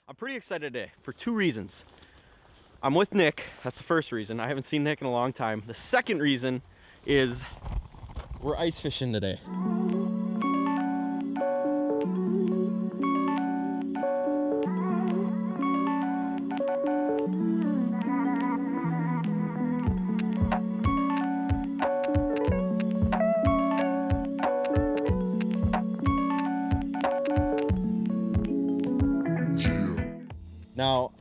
I'm pretty excited today for two reasons. I'm with Nick, that's the first reason. I haven't seen Nick in a long time. The second reason is we're ice fishing today. Now,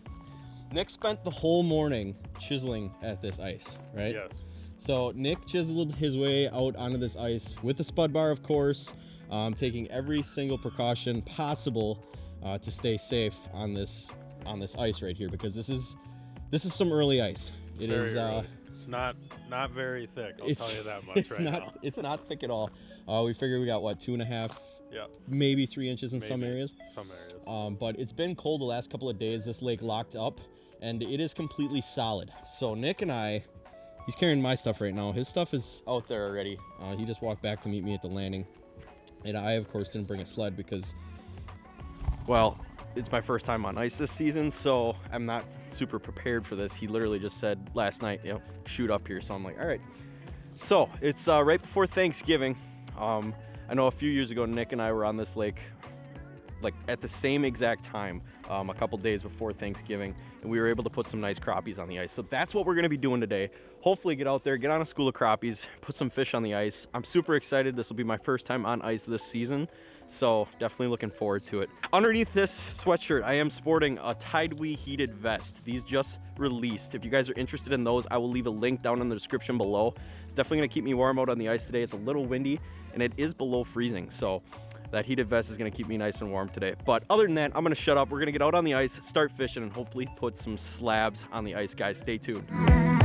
Nick spent the whole morning chiseling at this ice, right? Yes. So Nick chiseled his way out onto this ice with a spud bar, of course, taking every single precaution possible to stay safe on this ice right here, because this is some early ice. It very is. early. It's not very thick. I'll tell you that much now. It's not thick at all. We figure we got what, 2.5. Yeah. Maybe 3 inches in some areas. Some areas. But it's been cold the last couple of days. This lake locked up, and it is completely solid. So Nick and I, he's carrying my stuff right now. His stuff is out there already. He just walked back to meet me at the landing. And I, of course, didn't bring a sled because, well, it's my first time on ice this season, so I'm not super prepared for this. He literally just said last night, you know, shoot up here. So I'm like, all right. So it's right before Thanksgiving. I know a few years ago, Nick and I were on this lake like at the same exact time, a couple days before Thanksgiving, and we were able to put some nice crappies on the ice. So that's what we're gonna be doing today. Hopefully get out there, get on a school of crappies, put some fish on the ice. I'm super excited. This will be my first time on ice this season, so definitely looking forward to it. Underneath this sweatshirt, I am sporting a TideWe heated vest. These just released. If you guys are interested in those, I will leave a link down in the description below. It's definitely gonna keep me warm out on the ice today. It's a little windy and it is below freezing, so that heated vest is gonna keep me nice and warm today. But other than that, I'm gonna shut up. We're gonna get out on the ice, start fishing, and hopefully put some slabs on the ice, guys. Stay tuned. I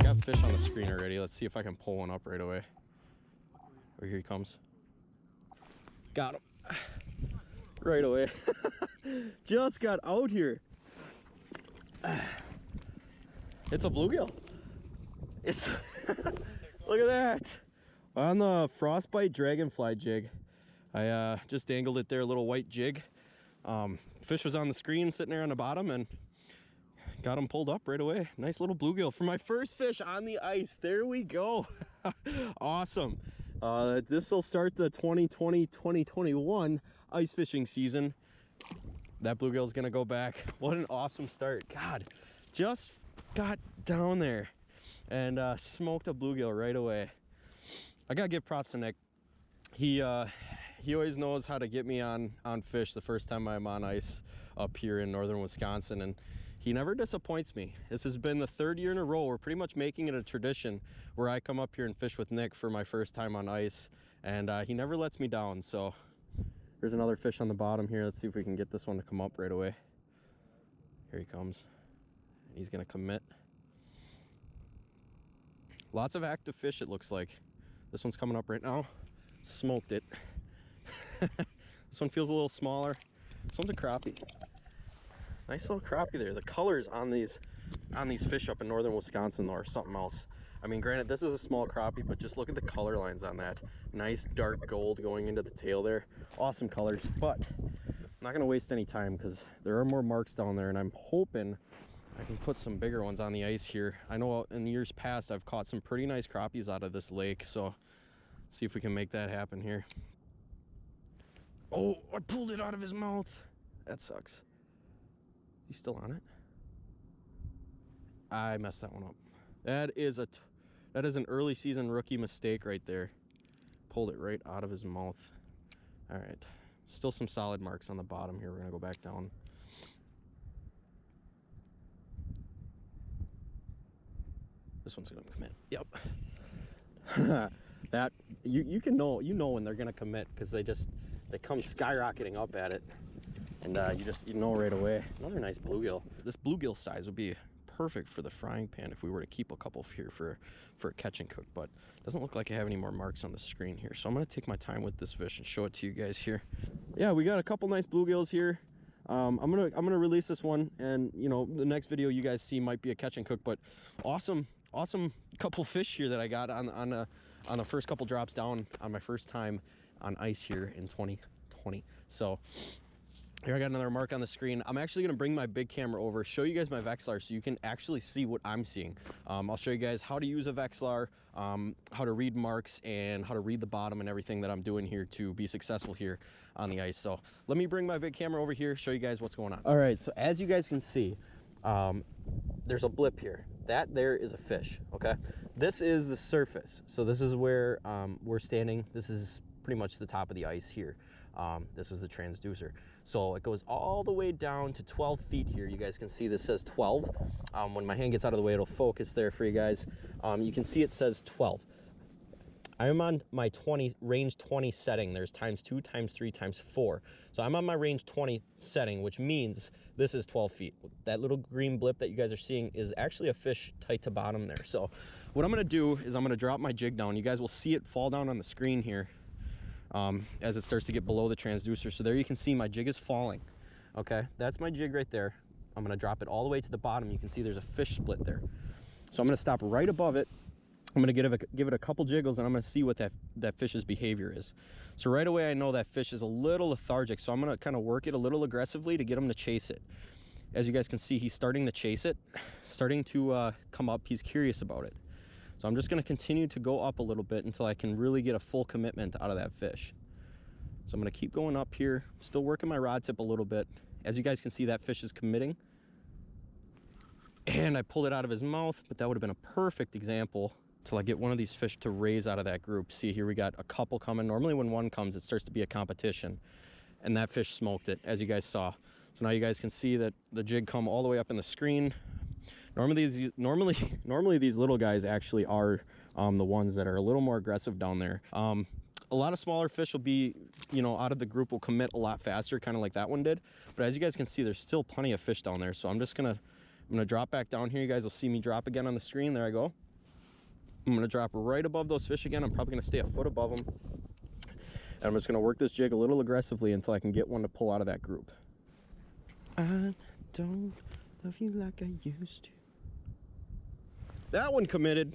got fish on the screen already. Let's see if I can pull one up right away. Oh, here he comes. Got him. Right away. Just got out here. It's a bluegill. It's look at that. On the frostbite dragonfly jig. I just dangled it there, a little white jig. Fish was on the screen sitting there on the bottom and got him pulled up right away. Nice little bluegill for my first fish on the ice. There we go. Awesome. This will start the 2020-2021 ice fishing season. That bluegill is gonna go back. What an awesome start. God, just got down there and smoked a bluegill right away. I gotta give props to Nick. He always knows how to get me on fish the first time I'm on ice up here in northern Wisconsin, and he never disappoints me. This has been the 3rd year in a row. We're pretty much making it a tradition where I come up here and fish with Nick for my first time on ice, and he never lets me down. So there's another fish on the bottom here. Let's see if we can get this one to come up right away. Here he comes. He's gonna commit. Lots of active fish, it looks like. This one's coming up right now. Smoked it. This one feels a little smaller. This one's a crappie. Nice little crappie there. The colors on these fish up in northern Wisconsin though are something else. I mean, granted, this is a small crappie, but just look at the color lines on that. Nice dark gold going into the tail there. Awesome colors, but I'm not gonna waste any time because there are more marks down there, and I'm hoping I can put some bigger ones on the ice here. I know in years past I've caught some pretty nice crappies out of this lake, so let's see if we can make that happen here. Oh, I pulled it out of his mouth. That sucks. Is he still on it? I messed that one up. That is an early season rookie mistake right there. Pulled it right out of his mouth. All right, still some solid marks on the bottom here. We're gonna go back down. This one's gonna commit. Yep. That you can know when they're gonna commit because they come skyrocketing up at it, and you know right away. Another nice bluegill. This bluegill size would be perfect for the frying pan if we were to keep a couple here for a catch and cook, but it doesn't look like I have any more marks on the screen here, so I'm gonna take my time with this fish and show it to you guys here. Yeah, we got a couple nice bluegills here. I'm gonna release this one, and you know, the next video you guys see might be a catch and cook, but awesome couple fish here that I got on the first couple drops down on my first time on ice here in 2020. So Here I got another mark on the screen. I'm actually gonna bring my big camera over, show you guys my Vexlar so you can actually see what I'm seeing. I'll show you guys how to use a Vexlar, how to read marks, and how to read the bottom and everything that I'm doing here to be successful here on the ice. So let me bring my big camera over here, show you guys what's going on. All right, so as you guys can see, there's a blip here. That there is a fish, okay? This is the surface. So this is where we're standing. This is pretty much the top of the ice here. This is the transducer. So it goes all the way down to 12 feet here. You guys can see this says 12. When my hand gets out of the way, it'll focus there for you guys. You can see it says 12. I am on my range 20 setting. There's times 2, times 3, times 4. So I'm on my range 20 setting, which means this is 12 feet. That little green blip that you guys are seeing is actually a fish tight to bottom there. So what I'm gonna do is I'm gonna drop my jig down. You guys will see it fall down on the screen here. As it starts to get below the transducer. So there you can see my jig is falling. Okay, that's my jig right there. I'm gonna drop it all the way to the bottom. You can see there's a fish split there. So I'm gonna stop right above it. I'm gonna give it a couple jiggles, and I'm gonna see what that fish's behavior is. So right away I know that fish is a little lethargic, so I'm gonna kind of work it a little aggressively to get him to chase it. As you guys can see, he's starting to chase it, starting to come up. He's curious about it. So I'm just gonna continue to go up a little bit until I can really get a full commitment out of that fish. So I'm gonna keep going up here, still working my rod tip a little bit. As you guys can see, that fish is committing. And I pulled it out of his mouth, but that would have been a perfect example till I get one of these fish to raise out of that group. See here, we got a couple coming. Normally when one comes, it starts to be a competition. And that fish smoked it, as you guys saw. So now you guys can see that the jig come all the way up in the screen. Normally these little guys actually are the ones that are a little more aggressive down there. A lot of smaller fish will be, you know, out of the group will commit a lot faster, kind of like that one did. But as you guys can see, there's still plenty of fish down there. So I'm gonna drop back down here. You guys will see me drop again on the screen. There I go. I'm gonna drop right above those fish again. I'm probably gonna stay a foot above them. And I'm just gonna work this jig a little aggressively until I can get one to pull out of that group. I don't love you like I used to. That one committed.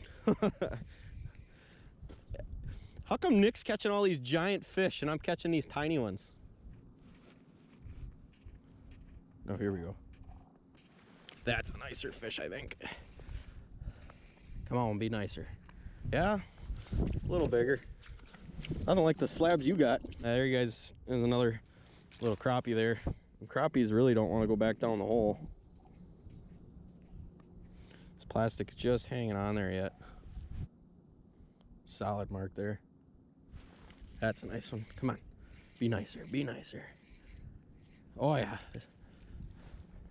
How come Nick's catching all these giant fish and I'm catching these tiny ones? Oh, here we go. That's a nicer fish, I think. Come on, be nicer. Yeah, a little bigger. Nothing like the slabs you got. There you guys, there's another little crappie there. And crappies really don't want to go back down the hole. This plastic's just hanging on there yet. Solid mark there. That's a nice one. Come on, be nicer, be nicer. Oh yeah.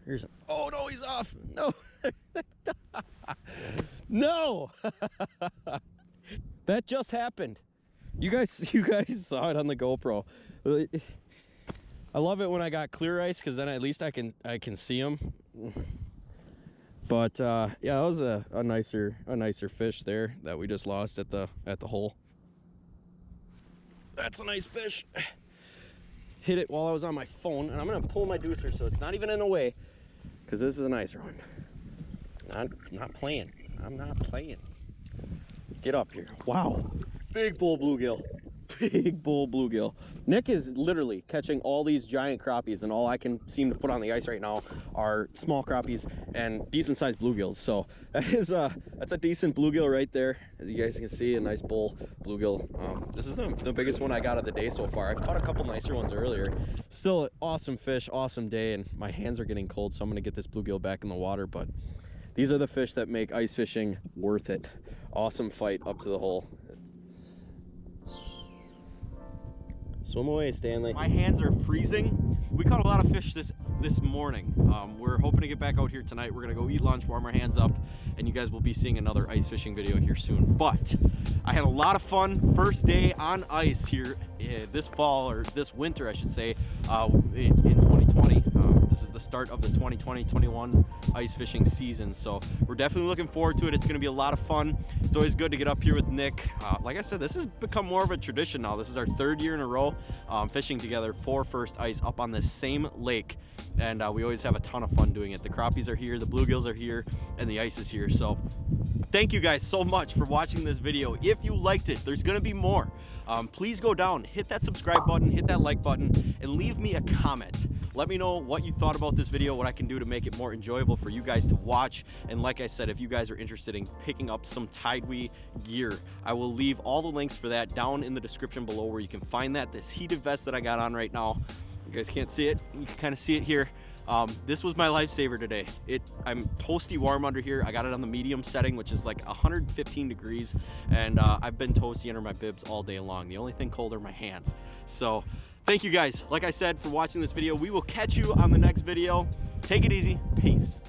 Here's a, oh no, he's off. No. No. That just happened. You guys saw it on the GoPro. I love it when I got clear ice, because then at least I can see them. But yeah, that was a nicer fish there that we just lost at the hole. That's a nice fish. Hit it while I was on my phone, and I'm gonna pull my deucer so it's not even in the way, because this is a nicer one. Not playing. I'm not playing. Get up here. Wow. Big bull bluegill. Big bull bluegill. Nick is literally catching all these giant crappies, and all I can seem to put on the ice right now are small crappies and decent sized bluegills. So that's a decent bluegill right there. As you guys can see, a nice bull bluegill. This is the biggest one I got of the day so far. I've caught a couple nicer ones earlier. Still an awesome fish, awesome day, and my hands are getting cold, so I'm gonna get this bluegill back in the water. But these are the fish that make ice fishing worth it. Awesome fight up to the hole. Swim away, Stanley. My hands are freezing. We caught a lot of fish this morning. We're hoping to get back out here tonight. We're gonna go eat lunch, warm our hands up, and you guys will be seeing another ice fishing video here soon. But I had a lot of fun. First day on ice here this fall, or this winter I should say, in 2020. This is the start of the 2020-21 ice fishing season, so we're definitely looking forward to it. It's going to be a lot of fun. It's always good to get up here with Nick. Like I said, this has become more of a tradition now. This is our third year in a row fishing together for First Ice up on this same lake, and we always have a ton of fun doing it. The crappies are here, the bluegills are here, and the ice is here. So thank you guys so much for watching this video. If you liked it, there's going to be more. Please go down, hit that subscribe button, hit that like button, and leave me a comment. Let me know what you thought about this video, what I can do to make it more enjoyable for you guys to watch. And like I said, if you guys are interested in picking up some TideWe gear, I will leave all the links for that down in the description below where you can find that. This heated vest that I got on right now, you guys can't see it, you can kind of see it here. This was my lifesaver today. I'm toasty warm under here. I got it on the medium setting, which is like 115 degrees, and I've been toasty under my bibs all day long. The only thing cold are my hands. So thank you guys, like I said, for watching this video. We will catch you on the next video. Take it easy. Peace.